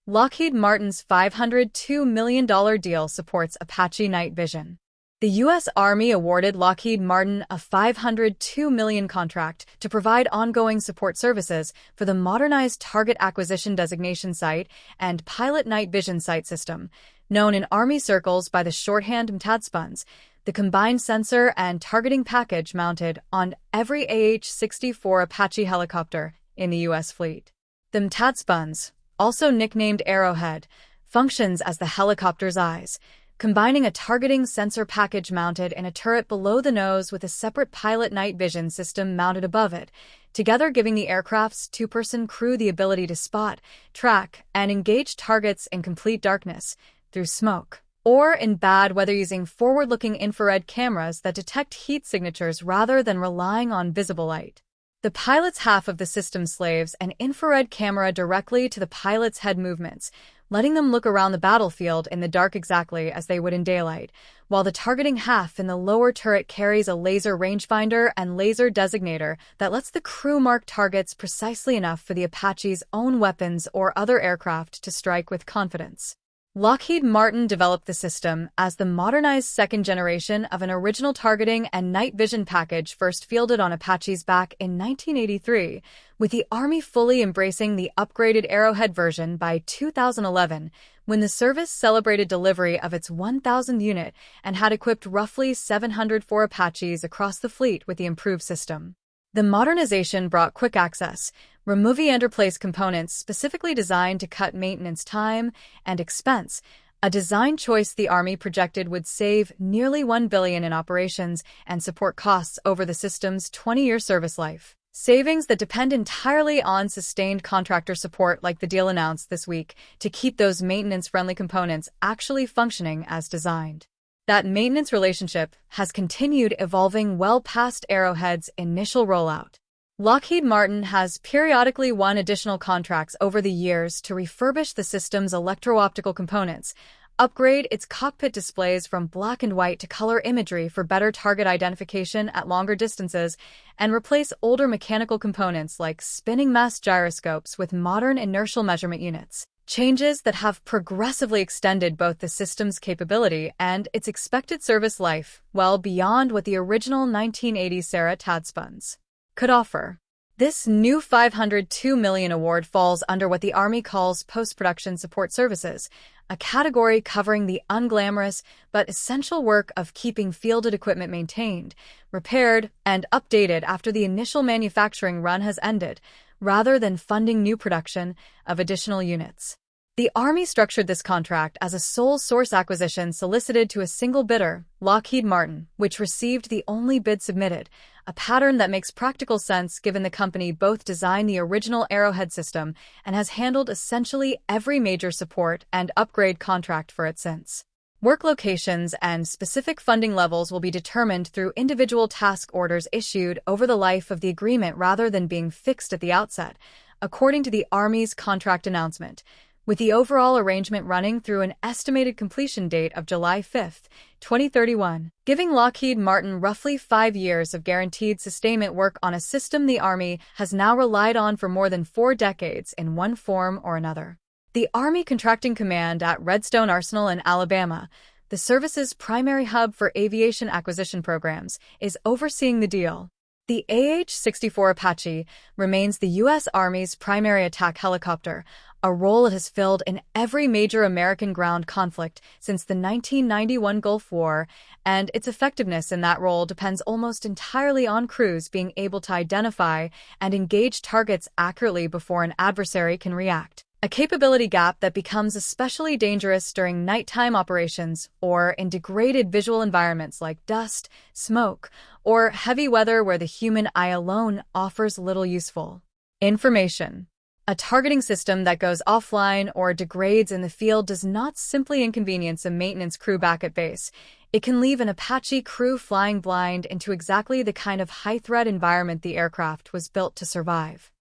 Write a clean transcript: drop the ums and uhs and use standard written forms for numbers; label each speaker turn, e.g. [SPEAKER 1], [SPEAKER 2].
[SPEAKER 1] Lockheed Martin's $502 million deal supports Apache night vision. The U.S. Army awarded Lockheed Martin a $502 million contract to provide ongoing support services for the modernized Target Acquisition Designation Sight and Pilot Night Vision Sight system, known in Army circles by the shorthand MTADSPUNS, the combined sensor and targeting package mounted on every AH-64 Apache helicopter in the U.S. fleet. The MTADSPUNS, also nicknamed Arrowhead, functions as the helicopter's eyes, combining a targeting sensor package mounted in a turret below the nose with a separate pilot night vision system mounted above it, together giving the aircraft's two-person crew the ability to spot, track, and engage targets in complete darkness, through smoke, or in bad weather using forward-looking infrared cameras that detect heat signatures rather than relying on visible light. The pilot's half of the system slaves an infrared camera directly to the pilot's head movements, letting them look around the battlefield in the dark exactly as they would in daylight, while the targeting half in the lower turret carries a laser rangefinder and laser designator that lets the crew mark targets precisely enough for the Apache's own weapons or other aircraft to strike with confidence. Lockheed Martin developed the system as the modernized second generation of an original targeting and night vision package first fielded on Apaches back in 1983, with the Army fully embracing the upgraded Arrowhead version by 2011, when the service celebrated delivery of its 1,000th unit and had equipped roughly 704 Apaches across the fleet with the improved system. The modernization brought quick access, remove-and-replace components specifically designed to cut maintenance time and expense, a design choice the Army projected would save nearly $1 billion in operations and support costs over the system's 20-year service life. Savings that depend entirely on sustained contractor support like the deal announced this week to keep those maintenance-friendly components actually functioning as designed. That maintenance relationship has continued evolving well past Arrowhead's initial rollout. Lockheed Martin has periodically won additional contracts over the years to refurbish the system's electro-optical components, upgrade its cockpit displays from black and white to color imagery for better target identification at longer distances, and replace older mechanical components like spinning mass gyroscopes with modern inertial measurement units. Changes that have progressively extended both the system's capability and its expected service life well beyond what the original 1980s Sarah MTADSPUNS could offer. This new $502 million award falls under what the Army calls post-production support services, a category covering the unglamorous but essential work of keeping fielded equipment maintained, repaired, and updated after the initial manufacturing run has ended, rather than funding new production of additional units. The Army structured this contract as a sole source acquisition solicited to a single bidder, Lockheed Martin, which received the only bid submitted, a pattern that makes practical sense given the company both designed the original Arrowhead system and has handled essentially every major support and upgrade contract for it since. Work locations and specific funding levels will be determined through individual task orders issued over the life of the agreement rather than being fixed at the outset, according to the Army's contract announcement, with the overall arrangement running through an estimated completion date of July 5, 2031, giving Lockheed Martin roughly 5 years of guaranteed sustainment work on a system the Army has now relied on for more than 4 decades in one form or another. The Army Contracting Command at Redstone Arsenal in Alabama, the service's primary hub for aviation acquisition programs, is overseeing the deal. The AH-64 Apache remains the U.S. Army's primary attack helicopter, a role it has filled in every major American ground conflict since the 1991 Gulf War, and its effectiveness in that role depends almost entirely on crews being able to identify and engage targets accurately before an adversary can react. A capability gap that becomes especially dangerous during nighttime operations or in degraded visual environments like dust, smoke, or heavy weather where the human eye alone offers little useful information. A targeting system that goes offline or degrades in the field does not simply inconvenience a maintenance crew back at base. It can leave an Apache crew flying blind into exactly the kind of high-threat environment the aircraft was built to survive.